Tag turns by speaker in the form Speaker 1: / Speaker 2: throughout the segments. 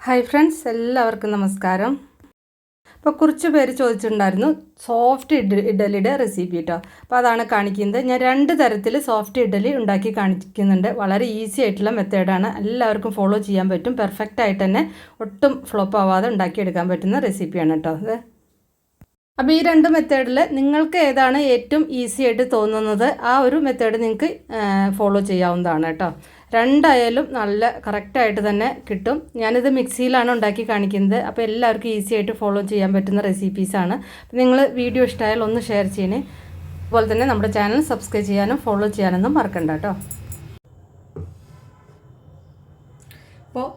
Speaker 1: Hi friends, എല്ലാവർക്കും നമസ്കാരം. അപ്പോൾ കുറച്ച് പേര് ചോദിച്ചിട്ടുണ്ടായിരുന്നു സോഫ്റ്റ് ഇഡലിയുടെ റെസിപ്പി കേട്ടോ. അപ്പോൾ അതാണ് കാണിക്കുന്നത്. ഞാൻ 2 തരത്തിൽ സോഫ്റ്റ് ഇഡലി ഉണ്ടാക്കി കാണിക്കുന്നുണ്ട്. വളരെ ഈസി ആയിട്ടുള്ള മെത്തേഡാണ്, എല്ലാവർക്കും ഫോളോ ചെയ്യാൻ പറ്റും. പെർഫെക്റ്റ് ആയിട്ട് തന്നെ ഒട്ടും ഫ്ലോപ്പ് ആവാതെ ഉണ്ടാക്കിയെടുക്കാൻ പറ്റുന്ന റെസിപ്പിയാണ് കേട്ടോ അത്. അപ്പോൾ ഈ 2 മെത്തേഡിൽ നിങ്ങൾക്ക് ഏതാണ് ഏറ്റവും ഈസി ആയിട്ട് തോന്നുന്നത് ആ ഒരു മെത്തേഡ് നിങ്ങൾക്ക് ഫോളോ ചെയ്യാവുന്നതാണ് കേട്ടോ. രണ്ടായാലും നല്ല കറക്റ്റായിട്ട് തന്നെ കിട്ടും. ഞാനിത് മിക്സിയിലാണ് ഉണ്ടാക്കി കാണിക്കുന്നത്. അപ്പോൾ എല്ലാവർക്കും ഈസി ആയിട്ട് ഫോളോ ചെയ്യാൻ പറ്റുന്ന റെസിപ്പീസാണ്. അപ്പോൾ നിങ്ങൾ വീഡിയോ ഇഷ്ടമായാൽ ഒന്ന് ഷെയർ ചെയ്യണേ. അതുപോലെ തന്നെ നമ്മുടെ ചാനൽ സബ്സ്ക്രൈബ് ചെയ്യാനും ഫോളോ ചെയ്യാനൊന്നും മറക്കണ്ട കേട്ടോ. അപ്പോൾ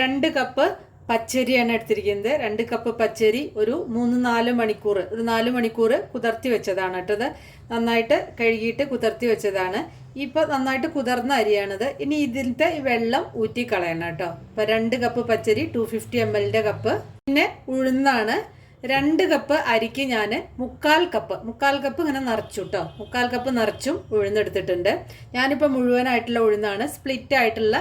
Speaker 1: 2 കപ്പ് പച്ചരിയാണ് എടുത്തിരിക്കുന്നത്. 2 കപ്പ് പച്ചരി ഒരു 3-4 മണിക്കൂർ, ഒരു 4 മണിക്കൂർ കുതിർത്തി വെച്ചതാണ് കേട്ടത്. നന്നായിട്ട് കഴുകിയിട്ട് കുതിർത്തി വെച്ചതാണ്. ഇപ്പോൾ നന്നായിട്ട് കുതിർന്ന അരിയാണിത്. ഇനി ഇതിലത്തെ വെള്ളം ഊറ്റിക്കളയണം കേട്ടോ. ഇപ്പോൾ 2 കപ്പ് പച്ചരി 250 ml കപ്പ്. പിന്നെ ഉഴുന്നാണ് 2 കപ്പ് അരിക്ക് ഞാൻ 3/4 കപ്പ് ഇങ്ങനെ നിറച്ചു കേട്ടോ. 3/4 കപ്പ് നിറച്ചും ഉഴുന്നെടുത്തിട്ടുണ്ട്. ഞാനിപ്പോൾ മുഴുവനായിട്ടുള്ള ഉഴുന്നാണ്, സ്പ്ലിറ്റ് ആയിട്ടുള്ള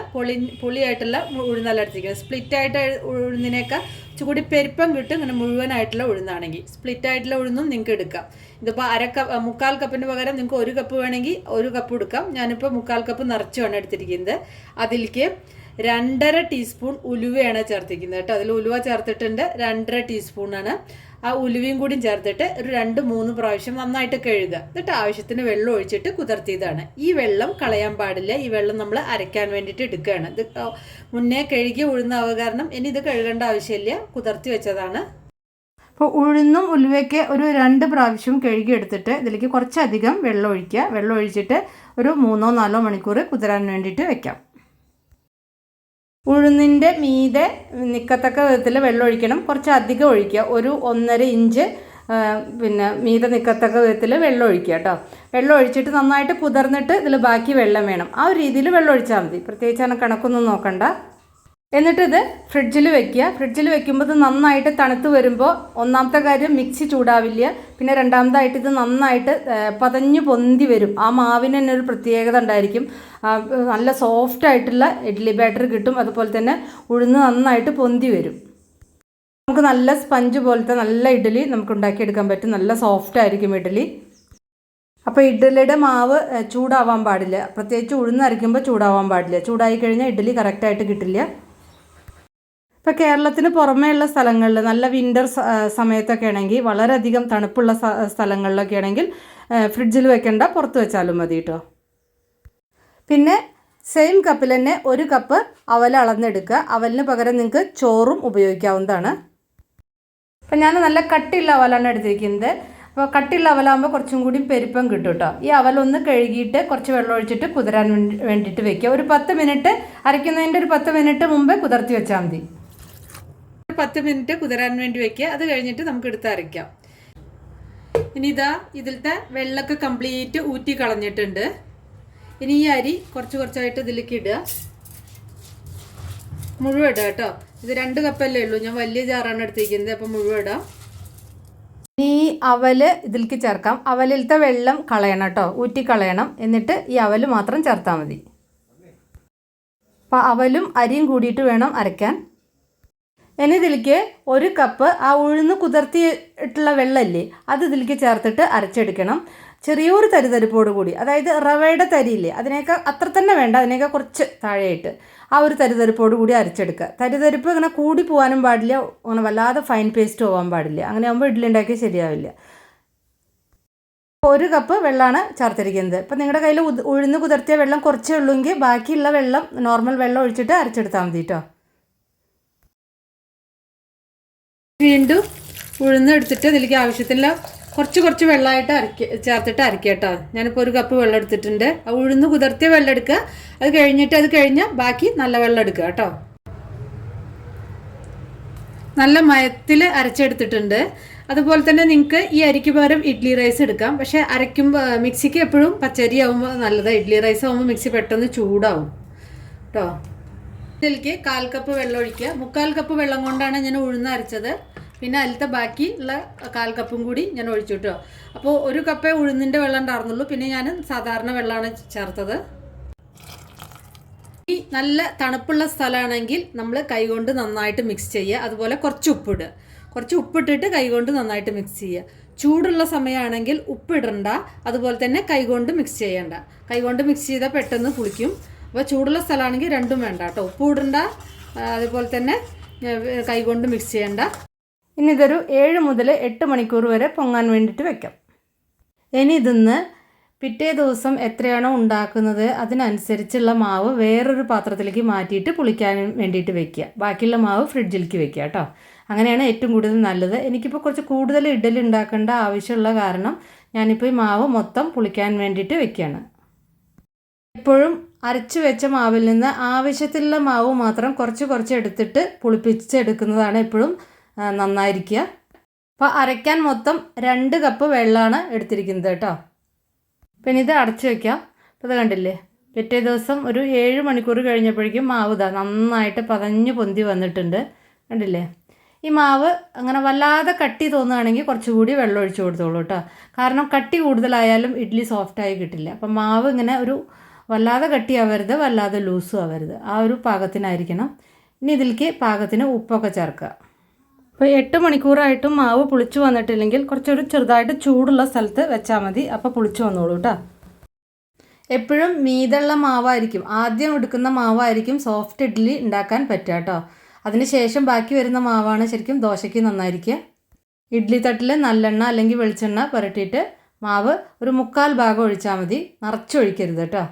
Speaker 1: പുളിയായിട്ടുള്ള ഉഴുന്നല്ല എടുത്തിരിക്കുന്നത്. സ്പ്ലിറ്റ് ആയിട്ട് ഉഴുന്നിനേക്കാൾ കൂടി പെരുപ്പം കിട്ടും ഇങ്ങനെ മുഴുവനായിട്ടുള്ള ഉഴുന്നാണെങ്കിൽ. സ്പ്ലിറ്റ് ആയിട്ടുള്ള ഉഴുന്നും നിങ്ങൾക്ക് എടുക്കാം. ഇതിപ്പോൾ 3/4 കപ്പിന് പകരം നിങ്ങൾക്ക് 1 കപ്പ് വേണമെങ്കിൽ 1 കപ്പ് എടുക്കാം. ഞാനിപ്പോൾ 3/4 കപ്പ് നിറച്ചുമാണ് എടുത്തിരിക്കുന്നത്. അതിലേക്ക് 2.5 ടീസ്പൂൺ ഉലുവയാണ് ചേർത്തിരിക്കുന്നത് കേട്ടോ. അതിൽ ഉലുവ ചേർത്തിട്ടുണ്ട്. 2.5 ടീസ്പൂണാണ്. ആ ഉലുവയും കൂടി ചേർത്തിട്ട് ഒരു 2-3 പ്രാവശ്യം നന്നായിട്ട് കഴുകുക. എന്നിട്ട് ആവശ്യത്തിന് വെള്ളം ഒഴിച്ചിട്ട് കുതിർത്തിയതാണ്. ഈ വെള്ളം കളയാൻ പാടില്ല. ഈ വെള്ളം നമ്മൾ അരയ്ക്കാൻ വേണ്ടിയിട്ട് എടുക്കുകയാണ്. ഇത് മുന്നേ കഴുകി ഉഴുന്നാവുക കാരണം ഇനി ഇത് കഴുകേണ്ട ആവശ്യമില്ല, കുതിർത്തി വെച്ചതാണ്. അപ്പോൾ ഉഴുന്നും ഉലുവയ്ക്ക് ഒരു 2 പ്രാവശ്യം കഴുകി എടുത്തിട്ട് ഇതിലേക്ക് കുറച്ചധികം വെള്ളം ഒഴിക്കുക. വെള്ളം ഒഴിച്ചിട്ട് ഒരു 3-4 മണിക്കൂർ കുതിരാൻ വേണ്ടിയിട്ട് വെക്കാം. ഉഴുന്നിൻ്റെ മീതെ നിൽക്കത്തക്ക വിധത്തിൽ വെള്ളം ഒഴിക്കണം. കുറച്ച് അധികം ഒഴിക്കുക. ഒരു 1.5 ഇഞ്ച് മീതെ നിൽക്കത്തക്ക വിധത്തിൽ വെള്ളം ഒഴിക്കുക കേട്ടോ. വെള്ളം ഒഴിച്ചിട്ട് നന്നായിട്ട് കുതിർന്നിട്ട് ഇതിൽ ബാക്കി വെള്ളം വേണം. ആ ഒരു രീതിയിൽ വെള്ളം ഒഴിച്ചാൽ മതി. പ്രത്യേകിച്ച് അങ്ങനെ കണക്കൊന്നും നോക്കണ്ട. എന്നിട്ടിത് ഫ്രിഡ്ജിൽ വെക്കുക. ഫ്രിഡ്ജിൽ വെക്കുമ്പോൾ ഇത് നന്നായിട്ട് തണുത്ത് വരുമ്പോൾ ഒന്നാമത്തെ കാര്യം മിക്സി ചൂടാവില്ല. പിന്നെ രണ്ടാമതായിട്ട് ഇത് നന്നായിട്ട് പതഞ്ഞു പൊന്തി വരും. ആ മാവിന് തന്നെ ഒരു പ്രത്യേകത ഉണ്ടായിരിക്കും. നല്ല സോഫ്റ്റ് ആയിട്ടുള്ള ഇഡ്ഡലി ബാറ്റർ കിട്ടും. അതുപോലെ തന്നെ ഉഴുന്ന് നന്നായിട്ട് പൊന്തി വരും. നമുക്ക് നല്ല സ്പഞ്ച് പോലത്തെ നല്ല ഇഡ്ഡലി നമുക്ക് ഉണ്ടാക്കിയെടുക്കാൻ പറ്റും. നല്ല സോഫ്റ്റ് ആയിരിക്കും ഇഡ്ഡലി. അപ്പോൾ ഇഡ്ഡലിയുടെ മാവ് ചൂടാവാൻ പാടില്ല. പ്രത്യേകിച്ച് ഉഴുന്ന് അരയ്ക്കുമ്പോൾ ചൂടാവാൻ പാടില്ല. ചൂടായി കഴിഞ്ഞാൽ ഇഡ്ഡലി കറക്റ്റായിട്ട് കിട്ടില്ല. ഇപ്പോൾ കേരളത്തിന് പുറമേയുള്ള സ്ഥലങ്ങളിൽ നല്ല വിൻ്റർ സമയത്തൊക്കെ ആണെങ്കിൽ, വളരെയധികം തണുപ്പുള്ള സ്ഥലങ്ങളിലൊക്കെ ആണെങ്കിൽ ഫ്രിഡ്ജിൽ വെക്കേണ്ട, പുറത്ത് വെച്ചാലും മതി കേട്ടോ. പിന്നെ സെയിം കപ്പിൽ തന്നെ 1 കപ്പ് അവൽ അളന്നെടുക്കുക. അവലിന് പകരം നിങ്ങൾക്ക് ചോറും ഉപയോഗിക്കാവുന്നതാണ്. അപ്പം ഞാൻ നല്ല കട്ടിയുള്ള അവലാണ് എടുത്തിരിക്കുന്നത്. അപ്പോൾ കട്ടിയുള്ള അവലാകുമ്പോൾ കുറച്ചും കൂടി പെരുപ്പം കിട്ടും കേട്ടോ. ഈ അവലൊന്ന് കഴുകിയിട്ട് കുറച്ച് വെള്ളം ഒഴിച്ചിട്ട് കുതിരാൻ വേണ്ടിയിട്ട് വെക്കുക. ഒരു 10 മിനിറ്റ്, അരയ്ക്കുന്നതിൻ്റെ ഒരു 10 മിനിറ്റ് മുമ്പേ കുതിർത്തി വെച്ചാൽ മതി. 10 മിനിറ്റ് കുതിരാൻ വേണ്ടി വെക്കുക. അത് കഴിഞ്ഞിട്ട് നമുക്ക് എടുത്ത് അരയ്ക്കാം. ഇനി ഇതാ ഇതിലത്തെ വെള്ളമൊക്കെ കംപ്ലീറ്റ് ഊറ്റി കളഞ്ഞിട്ടുണ്ട്. ഇനി ഈ അരി കുറച്ചായിട്ട് ഇതിലേക്ക് ഇടുക. മുഴുവൻ ഇടുക കേട്ടോ. ഇത് 2 കപ്പല്ലേ ഉള്ളൂ. ഞാൻ വലിയ ജാറാണ് എടുത്തിരിക്കുന്നത്. അപ്പം മുഴുവൻ ഇടാം. ഈ അവല് ഇതിലേക്ക് ചേർക്കാം. അവലിലത്തെ വെള്ളം കളയണം കേട്ടോ, ഊറ്റി കളയണം. എന്നിട്ട് ഈ അവല് മാത്രം ചേർത്താൽ മതി. അപ്പോൾ അവലും അരിയും കൂടിയിട്ട് വേണം അരയ്ക്കാൻ. ഇനി ഇതിലേക്ക് 1 കപ്പ് ആ ഉഴുന്ന് കുതിർത്തിയിട്ടുള്ള വെള്ളമല്ലേ, അത് ഇതിലേക്ക് ചേർത്തിട്ട് അരച്ചെടുക്കണം. ചെറിയൊരു തരിതരിപ്പോട് കൂടി, അതായത് റവയുടെ തരിയില്ലേ, അതിനേക്കാൾ അത്ര തന്നെ വേണ്ട, അതിനേക്കാൾ കുറച്ച് താഴെയായിട്ട് ആ ഒരു തരിതരിപ്പോട് കൂടി അരച്ചെടുക്കുക. തരിതരിപ്പ് ഇങ്ങനെ കൂടി പോകാനും പാടില്ല, അങ്ങനെ വല്ലാതെ ഫൈൻ പേസ്റ്റ് പോകാൻ പാടില്ല. അങ്ങനെ ആകുമ്പോൾ ഇഡ്ഡലി ഉണ്ടാക്കിയാൽ ശരിയാവില്ല. 1 കപ്പ് വെള്ളമാണ് ചേർത്തിരിക്കുന്നത്. ഇപ്പം നിങ്ങളുടെ കയ്യിൽ ഉഴുന്ന് കുതിർത്തിയ വെള്ളം കുറച്ചേ ഉള്ളൂവെങ്കിൽ ബാക്കിയുള്ള വെള്ളം നോർമൽ വെള്ളം ഒഴിച്ചിട്ട് അരച്ചെടുത്താൽ മതി കേട്ടോ. വീണ്ടും ഉഴുന്ന് എടുത്തിട്ട് ഇതിലേക്ക് ആവശ്യത്തിനുള്ള കുറച്ച് വെള്ളമായിട്ട് ചേർത്തിട്ട് അരയ്ക്കുക കേട്ടോ. ഞാനിപ്പോൾ 1 കപ്പ് വെള്ളം എടുത്തിട്ടുണ്ട്. ആ ഉഴുന്ന് കുതിർത്തിയ വെള്ളം എടുക്കുക. അത് കഴിഞ്ഞാൽ ബാക്കി നല്ല വെള്ളം എടുക്കുക കേട്ടോ. നല്ല മയത്തിൽ അരച്ചെടുത്തിട്ടുണ്ട്. അതുപോലെ തന്നെ നിങ്ങൾക്ക് ഈ അരിക്ക് പകരം ഇഡ്ഡലി റൈസ് എടുക്കാം. പക്ഷേ അരയ്ക്കുമ്പോൾ മിക്സിക്ക് എപ്പോഴും പച്ചരി ആകുമ്പോൾ നല്ലതാണ്. ഇഡ്ഡലി റൈസ് ആകുമ്പോൾ മിക്സി പെട്ടെന്ന് ചൂടാവും കേട്ടോ. ഇതിലേക്ക് 1/4 കപ്പ് വെള്ളം ഒഴിക്കുക. 3/4 കപ്പ് വെള്ളം കൊണ്ടാണ് ഞാൻ ഉഴുന്ന് അരച്ചത്. പിന്നെ അതിലത്തെ ബാക്കി ഉള്ള 1/4 കപ്പും കൂടി ഞാൻ ഒഴിച്ചു കേട്ടോ. അപ്പോൾ 1 കപ്പേ ഉഴുന്നിൻ്റെ വെള്ളം ഉണ്ടായിരുന്നുള്ളൂ. പിന്നെ ഞാൻ സാധാരണ വെള്ളമാണ് ചേർത്തത്. ഈ നല്ല തണുപ്പുള്ള സ്ഥലമാണെങ്കിൽ നമ്മൾ കൈകൊണ്ട് നന്നായിട്ട് മിക്സ് ചെയ്യുക. അതുപോലെ കുറച്ച് ഉപ്പിടുക. കുറച്ച് ഉപ്പിട്ടിട്ട് കൈകൊണ്ട് നന്നായിട്ട് മിക്സ് ചെയ്യുക. ചൂടുള്ള സമയമാണെങ്കിൽ ഉപ്പിടണ്ട, അതുപോലെ തന്നെ കൈകൊണ്ട് മിക്സ് ചെയ്യണ്ട. കൈകൊണ്ട് മിക്സ് ചെയ്താൽ പെട്ടെന്ന് പുളിക്കും. അപ്പോൾ ചൂടുള്ള സ്ഥലമാണെങ്കിൽ രണ്ടും വേണ്ട കേട്ടോ. ഉപ്പ് ഇടണ്ട, അതുപോലെ തന്നെ കൈകൊണ്ട് മിക്സ് ചെയ്യണ്ട. ഇനി ഇതൊരു 7 മുതൽ 8 മണിക്കൂർ വരെ പൊങ്ങാൻ വേണ്ടിയിട്ട് വെക്കാം. ഇനി ഇതിന്ന് പിറ്റേ ദിവസം എത്രയാണോ ഉണ്ടാക്കുന്നത് അതിനനുസരിച്ചുള്ള മാവ് വേറൊരു പാത്രത്തിലേക്ക് മാറ്റിയിട്ട് പുളിക്കാൻ വേണ്ടിയിട്ട് വെക്കുക. ബാക്കിയുള്ള മാവ് ഫ്രിഡ്ജിലേക്ക് വെക്കുക കേട്ടോ. അങ്ങനെയാണ് ഏറ്റവും കൂടുതൽ നല്ലത്. എനിക്കിപ്പോൾ കുറച്ച് കൂടുതൽ ഇഡ്ഡലി ഉണ്ടാക്കേണ്ട ആവശ്യമുള്ള കാരണം ഞാനിപ്പോൾ ഈ മാവ് മൊത്തം പുളിക്കാൻ വേണ്ടിയിട്ട് വെക്കുകയാണ്. എപ്പോഴും അരച്ച് വെച്ച മാവിൽ നിന്ന് ആവശ്യത്തിലുള്ള മാവ് മാത്രം കുറച്ച് എടുത്തിട്ട് പുളിപ്പിച്ചെടുക്കുന്നതാണ് എപ്പോഴും നന്നായിരിക്കുക. അപ്പോൾ അരയ്ക്കാൻ മൊത്തം 2 കപ്പ് വെള്ളമാണ് എടുത്തിരിക്കുന്നത് കേട്ടോ. പിന്നെ ഇത് അടച്ച് വയ്ക്കാം. അപ്പോൾ ഇത് കണ്ടില്ലേ, പിറ്റേ ദിവസം ഒരു 7 മണിക്കൂർ കഴിഞ്ഞപ്പോഴേക്കും മാവ് നന്നായിട്ട് പതഞ്ഞ് പൊന്തി വന്നിട്ടുണ്ട്. കണ്ടില്ലേ? ഈ മാവ് അങ്ങനെ വല്ലാതെ കട്ടി തോന്നുകയാണെങ്കിൽ കുറച്ചുകൂടി വെള്ളം ഒഴിച്ച് കൊടുത്തോളൂ കേട്ടോ. കാരണം കട്ടി കൂടുതലായാലും ഇഡ്ഡലി സോഫ്റ്റായി കിട്ടില്ല. അപ്പം മാവ് ഇങ്ങനെ ഒരു വല്ലാതെ കട്ടിയാവരുത്, വല്ലാതെ ലൂസും ആവരുത്. ആ ഒരു പാകത്തിനായിരിക്കണം. ഇനി ഇതിലേക്ക് പാകത്തിന് ഉപ്പൊക്കെ ചേർക്കുക. അപ്പോൾ 8 മണിക്കൂറായിട്ടും മാവ് പുളിച്ചു വന്നിട്ടില്ലെങ്കിൽ കുറച്ചൊരു ചെറുതായിട്ട് ചൂടുള്ള സ്ഥലത്ത് വെച്ചാൽ മതി. അപ്പോൾ പുളിച്ചു വന്നോളൂ കേട്ടോ. എപ്പോഴും മീതുള്ള മാവായിരിക്കും, ആദ്യം എടുക്കുന്ന മാവായിരിക്കും സോഫ്റ്റ് ഇഡ്ഡലി ഉണ്ടാക്കാൻ പറ്റുക കേട്ടോ. അതിന് ശേഷം ബാക്കി വരുന്ന മാവാണ് ശരിക്കും ദോശയ്ക്ക് നന്നായിരിക്കുക. ഇഡ്ഡലി തട്ടിൽ നല്ലെണ്ണ അല്ലെങ്കിൽ വെളിച്ചെണ്ണ പുരട്ടിയിട്ട് മാവ് ഒരു 1/4 ഭാഗം ഒഴിച്ചാൽ മതി, നിറച്ചൊഴിക്കരുത് കേട്ടോ.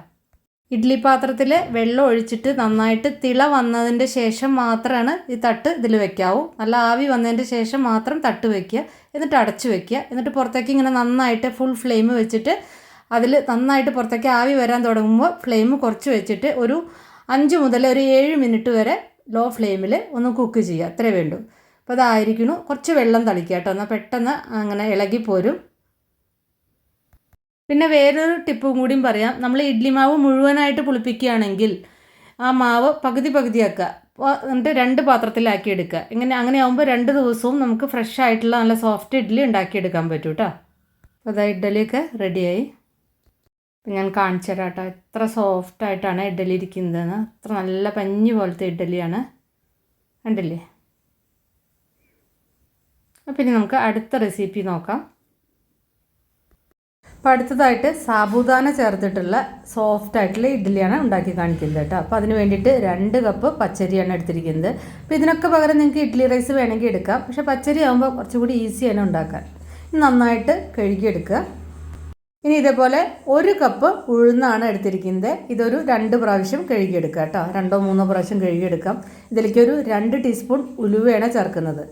Speaker 1: ഇഡ്ഡലി പാത്രത്തിൽ വെള്ളം ഒഴിച്ചിട്ട് നന്നായിട്ട് തിള വന്നതിൻ്റെ ശേഷം മാത്രമാണ് ഈ തട്ട് ഇതിൽ വെക്കാവൂ. നല്ല ആവി വന്നതിൻ്റെ ശേഷം മാത്രം തട്ട് വയ്ക്കുക, എന്നിട്ട് അടച്ച് വയ്ക്കുക. എന്നിട്ട് പുറത്തേക്ക് ഇങ്ങനെ നന്നായിട്ട് ഫുൾ ഫ്ലെയിം വെച്ചിട്ട് അതിൽ നന്നായിട്ട് പുറത്തേക്ക് ആവി വരാൻ തുടങ്ങുമ്പോൾ ഫ്ലെയിം കുറച്ച് വെച്ചിട്ട് ഒരു 5 മുതൽ ഒരു 7 മിനിറ്റ് വരെ ലോ ഫ്ലെയിമിൽ ഒന്ന് കുക്ക് ചെയ്യുക. അത്രേ വേണ്ടൂ. അപ്പോൾ അതായിരിക്കണം. കുറച്ച് വെള്ളം തളിക്കുക കേട്ടോ, എന്നാൽ പെട്ടെന്ന് അങ്ങനെ ഇളകിപ്പോരും. പിന്നെ വേറൊരു ടിപ്പും കൂടിയും പറയാം. നമ്മൾ ഇഡ്ഡലി മാവ് മുഴുവനായിട്ട് പുളിപ്പിക്കുകയാണെങ്കിൽ ആ മാവ് പകുതിയാക്കുക. എന്നിട്ട് 2 പാത്രത്തിലാക്കി എടുക്കുക. അങ്ങനെ ആകുമ്പോൾ 2 ദിവസവും നമുക്ക് ഫ്രഷ് ആയിട്ടുള്ള നല്ല സോഫ്റ്റ് ഇഡ്ഡലി ഉണ്ടാക്കിയെടുക്കാൻ പറ്റും കേട്ടോ. അപ്പോൾ അതാ ഇഡ്ഡലിയൊക്കെ റെഡിയായി. അപ്പം ഞാൻ കാണിച്ചു തരാം കേട്ടോ. എത്ര സോഫ്റ്റായിട്ടാണ് ഇഡ്ഡലി ഇരിക്കുന്നതെന്ന്. അത്ര നല്ല പഞ്ഞി പോലത്തെ ഇഡ്ഡലിയാണ്. കണ്ടില്ലേ? അപ്പം ഇനി നമുക്ക് അടുത്ത റെസിപ്പി നോക്കാം. അപ്പോൾ അടുത്തതായിട്ട് സാബുദാന ചേർത്തിട്ടുള്ള സോഫ്റ്റായിട്ടുള്ള ഇഡ്ഡലിയാണ് ഉണ്ടാക്കി കാണിക്കുന്നത് കേട്ടോ. അപ്പോൾ അതിന് വേണ്ടിയിട്ട് 2 കപ്പ് പച്ചരിയാണ് എടുത്തിരിക്കുന്നത്. അപ്പോൾ ഇതിനൊക്കെ പകരം നിങ്ങൾക്ക് ഇഡ്ഡലി റൈസ് വേണമെങ്കിൽ എടുക്കാം. പക്ഷേ പച്ചരി ആകുമ്പോൾ കുറച്ചുകൂടി ഈസിയാണ് ഉണ്ടാക്കാൻ. നന്നായിട്ട് കഴുകിയെടുക്കുക. ഇനി ഇതേപോലെ 1 കപ്പ് ഉഴുന്നാണ് എടുത്തിരിക്കുന്നത്. ഇതൊരു 2 പ്രാവശ്യം കഴുകിയെടുക്കുക കേട്ടോ. 2-3 പ്രാവശ്യം കഴുകിയെടുക്കാം. ഇതിലേക്ക് ഒരു 2 ടീസ്പൂൺ ഉലുവയാണ് ചേർക്കുന്നത്.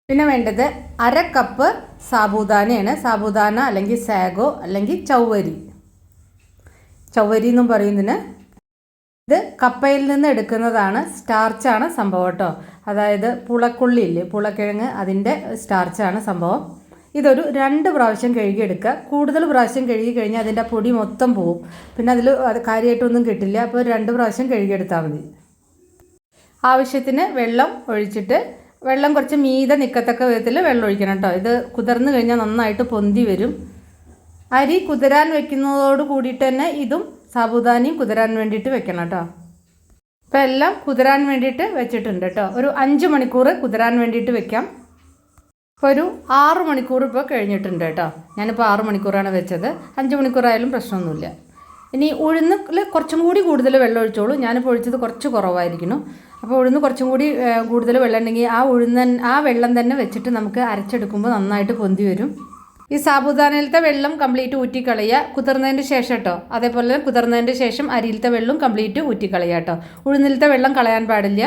Speaker 1: പിന്നെ വേണ്ടത് 1/2 കപ്പ് സാബുദാനയാണ്. സാബുദാന അല്ലെങ്കിൽ സാഗോ അല്ലെങ്കിൽ ചൗവരി എന്നും പറയുന്നതിന്. ഇത് കപ്പയിൽ നിന്ന് എടുക്കുന്നതാണ്. സ്റ്റാർച്ചാണ് സംഭവം കേട്ടോ. അതായത് പുളക്കുള്ളിയില്ലേ, പുളക്കിഴങ്ങ്, അതിൻ്റെ സ്റ്റാർച്ചാണ് സംഭവം. ഇതൊരു 2 പ്രാവശ്യം കഴുകിയെടുക്കുക. കൂടുതൽ പ്രാവശ്യം കഴുകി കഴിഞ്ഞാൽ അതിൻ്റെ പൊടി മൊത്തം പോവും. പിന്നെ അതിൽ കാര്യമായിട്ടൊന്നും കിട്ടില്ല. അപ്പോൾ 2 പ്രാവശ്യം കഴുകിയെടുത്താൽ മതി. ആവശ്യത്തിന് വെള്ളം ഒഴിച്ചിട്ട്, വെള്ളം കുറച്ച് മീതെ നിൽക്കത്തക്ക വിധത്തിൽ വെള്ളം ഒഴിക്കണം കേട്ടോ. ഇത് കുതിർന്ന് കഴിഞ്ഞാൽ നന്നായിട്ട് പൊന്തി വരും. അരി കുതിരാൻ വെക്കുന്നതോട് കൂടിയിട്ട് തന്നെ ഇതും സാബുദാനയും കുതിരാൻ വേണ്ടിയിട്ട് വെക്കണം കേട്ടോ. അപ്പോൾ എല്ലാം കുതിരാൻ വേണ്ടിയിട്ട് വെച്ചിട്ടുണ്ട് കേട്ടോ. ഒരു 5 മണിക്കൂർ കുതിരാൻ വേണ്ടിയിട്ട് വെക്കാം. ഇപ്പോൾ ഒരു 6 മണിക്കൂർ ഇപ്പോൾ കഴിഞ്ഞിട്ടുണ്ട് കേട്ടോ. ഞാനിപ്പോൾ 6 മണിക്കൂറാണ് വെച്ചത്. 5 മണിക്കൂറായാലും പ്രശ്നമൊന്നുമില്ല. ഇനി ഉഴുന്നിൽ കുറച്ചും കൂടി കൂടുതൽ വെള്ളം ഒഴിച്ചോളൂ. ഞാനിപ്പോൾ ഒഴിച്ചത് കുറച്ച് കുറവായിരിക്കണം. അപ്പോൾ ഉഴുന്ന് കുറച്ചും കൂടി കൂടുതൽ വെള്ളം ഉണ്ടെങ്കിൽ ആ വെള്ളം തന്നെ വെച്ചിട്ട് നമുക്ക് അരച്ചെടുക്കുമ്പോൾ നന്നായിട്ട് പൊന്തി വരും. ഈ സാബുദാനയിലത്തെ വെള്ളം കംപ്ലീറ്റ് ഊറ്റിക്കളയുക കുതിർന്നതിൻ്റെ ശേഷം കേട്ടോ. അതേപോലെ കുതിർന്നതിൻ്റെ ശേഷം അരിയിലത്തെ വെള്ളം കംപ്ലീറ്റ് ഊറ്റിക്കളയുക കേട്ടോ. ഉഴുന്നിലത്തെ വെള്ളം കളയാൻ പാടില്ല.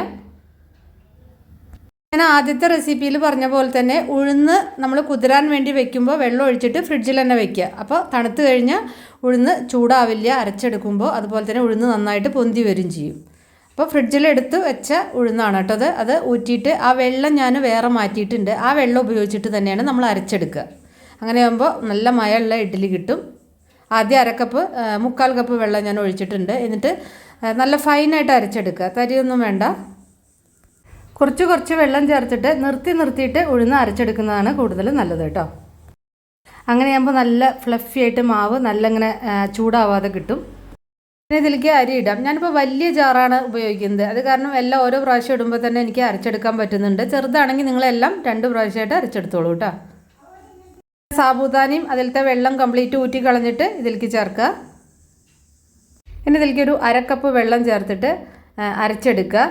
Speaker 1: ഞാൻ ആദ്യത്തെ റെസിപ്പിയിൽ പറഞ്ഞ പോലെ തന്നെ ഉഴുന്ന് നമ്മൾ കുതിരാൻ വേണ്ടി വെക്കുമ്പോൾ വെള്ളം ഒഴിച്ചിട്ട് ഫ്രിഡ്ജിൽ തന്നെ വെക്കുക. അപ്പോൾ തണുത്ത് കഴിഞ്ഞാൽ ഉഴുന്ന് ചൂടാവില്ല അരച്ചെടുക്കുമ്പോൾ. അതുപോലെ തന്നെ ഉഴുന്ന് നന്നായിട്ട് പൊന്തി വരും ചെയ്യും. അപ്പോൾ ഫ്രിഡ്ജിലെടുത്ത് വെച്ച ഉഴുന്നാണ് കേട്ടോ അത് ഊറ്റിയിട്ട് ആ വെള്ളം ഞാൻ വേറെ മാറ്റിയിട്ടുണ്ട്. ആ വെള്ളം ഉപയോഗിച്ചിട്ട് തന്നെയാണ് നമ്മൾ അരച്ചെടുക്കുക. അങ്ങനെ ആകുമ്പോൾ നല്ല മയമുള്ള ഇഡ്ഡലി കിട്ടും. ആദ്യം 1/2 കപ്പ് 1/4 കപ്പ് വെള്ളം ഞാൻ ഒഴിച്ചിട്ടുണ്ട്. എന്നിട്ട് നല്ല ഫൈനായിട്ട് അരച്ചെടുക്കുക. തരിയൊന്നും വേണ്ട. കുറച്ച് വെള്ളം ചേർത്തിട്ട് നിർത്തിയിട്ട് ഉഴുന്ന് അരച്ചെടുക്കുന്നതാണ് കൂടുതൽ നല്ലത് കേട്ടോ. അങ്ങനെയാകുമ്പോൾ നല്ല ഫ്ലഫി ആയിട്ട് മാവ് നല്ല ഇങ്ങനെ ചൂടാവാതെ കിട്ടും. പിന്നെ ഇതിലേക്ക് അരി ഇടാം. ഞാനിപ്പോൾ വലിയ ജാറാണ് ഉപയോഗിക്കുന്നത്. അത് കാരണം എല്ലാം ഓരോ പ്രാവശ്യം ഇടുമ്പോൾ തന്നെ എനിക്ക് അരച്ചെടുക്കാൻ പറ്റുന്നുണ്ട്. ചെറുതാണെങ്കിൽ നിങ്ങളെല്ലാം 2 പ്രാവശ്യമായിട്ട് അരച്ചെടുത്തോളൂ കേട്ടോ. സാബുദാനയും അതിലത്തെ വെള്ളം കംപ്ലീറ്റ് ഊറ്റി കളഞ്ഞിട്ട് ഇതിലേക്ക് ചേർക്കുക. ഇനി ഇതിലേക്ക് ഒരു 1/2 കപ്പ് വെള്ളം ചേർത്തിട്ട് അരച്ചെടുക്കുക.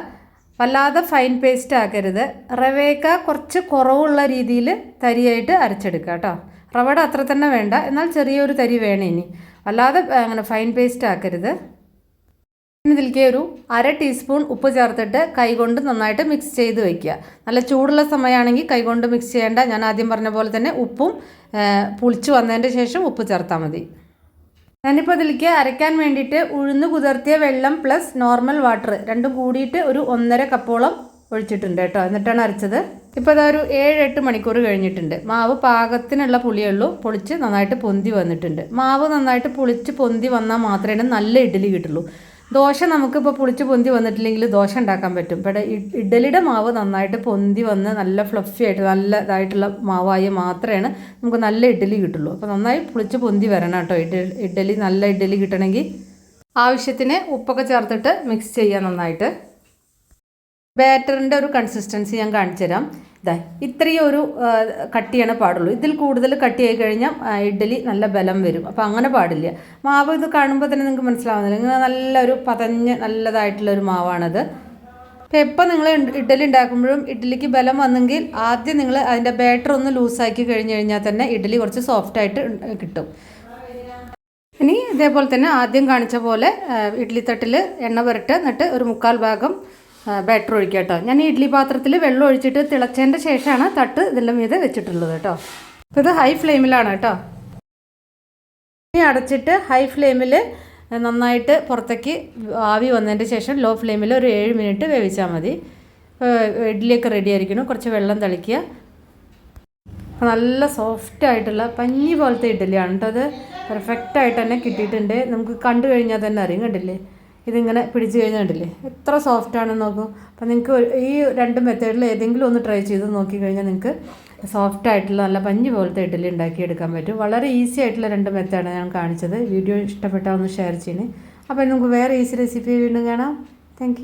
Speaker 1: വല്ലാതെ ഫൈൻ പേസ്റ്റ് ആക്കരുത്. റവയൊക്കെ കുറച്ച് കുറവുള്ള രീതിയിൽ തരിയായിട്ട് അരച്ചെടുക്കുക കേട്ടോ. റവയുടെ അത്ര തന്നെ വേണ്ട, എന്നാൽ ചെറിയൊരു തരി വേണം. ഇനി അല്ലാതെ അങ്ങനെ ഫൈൻ പേസ്റ്റ് ആക്കരുത്. ഇനി ഇതിലേക്ക് ഒരു 1/2 ടീസ്പൂൺ ഉപ്പ് ചേർത്തിട്ട് കൈകൊണ്ട് നന്നായിട്ട് മിക്സ് ചെയ്ത് വയ്ക്കുക. നല്ല ചൂടുള്ള സമയമാണെങ്കിൽ കൈകൊണ്ട് മിക്സ് ചെയ്യേണ്ട. ഞാൻ ആദ്യം പറഞ്ഞ പോലെ തന്നെ ഉപ്പും പുളിച്ച് വന്നതിൻ്റെ ശേഷം ഉപ്പ് ചേർത്താൽ മതി. ഞാനിപ്പോൾ ഇതിലേക്ക് അരയ്ക്കാൻ വേണ്ടിയിട്ട് ഉഴുന്ന് കുതിർത്തിയ വെള്ളം പ്ലസ് നോർമൽ വാട്ടർ രണ്ടും കൂടിയിട്ട് ഒരു 1.5 കപ്പോളം ഒഴിച്ചിട്ടുണ്ട് കേട്ടോ. എന്നിട്ടാണ് അരച്ചത്. ഇപ്പോൾ അതാ ഒരു 7-8 മണിക്കൂർ കഴിഞ്ഞിട്ടുണ്ട്. മാവ് പാകത്തിനുള്ള പുളിയേ ഉള്ളൂ. പൊളിച്ച് നന്നായിട്ട് പൊന്തി വന്നിട്ടുണ്ട്. മാവ് നന്നായിട്ട് പൊളിച്ച് പൊന്തി വന്നാൽ മാത്രമേ നല്ല ഇഡ്ഡലി കിട്ടുള്ളൂ. ദോശ നമുക്കിപ്പോൾ പുളിച്ച് പൊന്തി വന്നിട്ടില്ലെങ്കിൽ ദോശ ഉണ്ടാക്കാൻ പറ്റും. ഇവിടെ ഇഡ്ഡലിയുടെ മാവ് നന്നായിട്ട് പൊന്തി വന്ന് നല്ല ഫ്ലഫി ആയിട്ട് നല്ല ഇതായിട്ടുള്ള മാവായി മാത്രമേ നമുക്ക് നല്ല ഇഡ്ഡലി കിട്ടുള്ളൂ. അപ്പോൾ നന്നായി പുളിച്ച് പൊന്തി വരണം കേട്ടോ. ഇഡ്ഡലി നല്ല ഇഡ്ഡലി കിട്ടണമെങ്കിൽ ആവശ്യത്തിന് ഉപ്പൊക്കെ ചേർത്തിട്ട് മിക്സ് ചെയ്യുക നന്നായിട്ട്. ബാറ്ററിൻ്റെ ഒരു കൺസിസ്റ്റൻസി ഞാൻ കാണിച്ചു തരാം. ഇത്രയും ഒരു കട്ടിയാണ് പാടുള്ളൂ. ഇതിൽ കൂടുതൽ കട്ടിയായി കഴിഞ്ഞാൽ ഇഡ്ഡലി നല്ല ബലം വരും. അപ്പോൾ അങ്ങനെ പാടില്ല. മാവ് ഇത് കാണുമ്പോൾ തന്നെ നിങ്ങൾക്ക് മനസ്സിലാവുന്നില്ല, ഇങ്ങനെ നല്ലൊരു പതഞ്ഞ് നല്ലതായിട്ടുള്ളൊരു മാവാണത്. അപ്പോൾ എപ്പോൾ നിങ്ങൾ ഇഡ്ഡലി ഉണ്ടാക്കുമ്പോഴും ഇഡ്ഡലിക്ക് ബലം വന്നെങ്കിൽ ആദ്യം നിങ്ങൾ അതിൻ്റെ ബാറ്റർ ഒന്ന് ലൂസാക്കി കഴിഞ്ഞ് കഴിഞ്ഞാൽ തന്നെ ഇഡ്ഡലി കുറച്ച് സോഫ്റ്റായിട്ട് കിട്ടും. ഇനി ഇതേപോലെ തന്നെ ആദ്യം കാണിച്ച പോലെ ഇഡ്ഡലി തട്ടിൽ എണ്ണ പുരട്ട് എന്നിട്ട് ഒരു 1/4 ഭാഗം ബാറ്റർ ഒഴിക്കുക കേട്ടോ. ഞാൻ ഈ ഇഡ്ഡലി പാത്രത്തിൽ വെള്ളം ഒഴിച്ചിട്ട് തിളച്ചതിൻ്റെ ശേഷമാണ് തട്ട് ഇതിൻ്റെ മീതെ വെച്ചിട്ടുള്ളത് കേട്ടോ. അപ്പോൾ ഇത് ഹൈ ഫ്ലെയിമിലാണ് കേട്ടോ. ഇനി അടച്ചിട്ട് ഹൈ ഫ്ലെയിമിൽ നന്നായിട്ട് പുറത്തേക്ക് ആവി വന്നതിൻ്റെ ശേഷം ലോ ഫ്ലെയിമിൽ ഒരു 7 മിനിറ്റ് വേവിച്ചാൽ മതി. ഇഡ്ഡലിയൊക്കെ റെഡി ആയിരിക്കണം. കുറച്ച് വെള്ളം തളിക്കുക. നല്ല സോഫ്റ്റായിട്ടുള്ള പഞ്ഞി പോലത്തെ ഇഡ്ഡലിയാണ് കേട്ടോ. അത് പെർഫെക്റ്റായിട്ട് തന്നെ കിട്ടിയിട്ടുണ്ട്. നമുക്ക് കണ്ടു കഴിഞ്ഞാൽ തന്നെ അറിയും. കണ്ടില്ലേ, ഇതിങ്ങനെ പിടിച്ച് കഴിഞ്ഞാൽ കണ്ടില്ലേ എത്ര സോഫ്റ്റാണെന്ന് നോക്കൂ. അപ്പോൾ നിങ്ങൾക്ക് ഈ 2 മെത്തേഡിൽ ഏതെങ്കിലും ഒന്ന് ട്രൈ ചെയ്ത് നോക്കിക്കഴിഞ്ഞാൽ നിങ്ങൾക്ക് സോഫ്റ്റായിട്ടുള്ള നല്ല പഞ്ഞി പോലത്തെ ഇഡ്ഡലി ഉണ്ടാക്കിയെടുക്കാൻ പറ്റും. വളരെ ഈസി ആയിട്ടുള്ള 2 മെത്തേഡാണ് ഞാൻ കാണിച്ചത്. വീഡിയോ ഇഷ്ടപ്പെട്ടാൽ ഒന്ന് ഷെയർ ചെയ്യണേ. അപ്പോൾ നമുക്ക് വേറെ ഈസി റെസിപ്പി വീണ്ടും കാണാം. താങ്ക്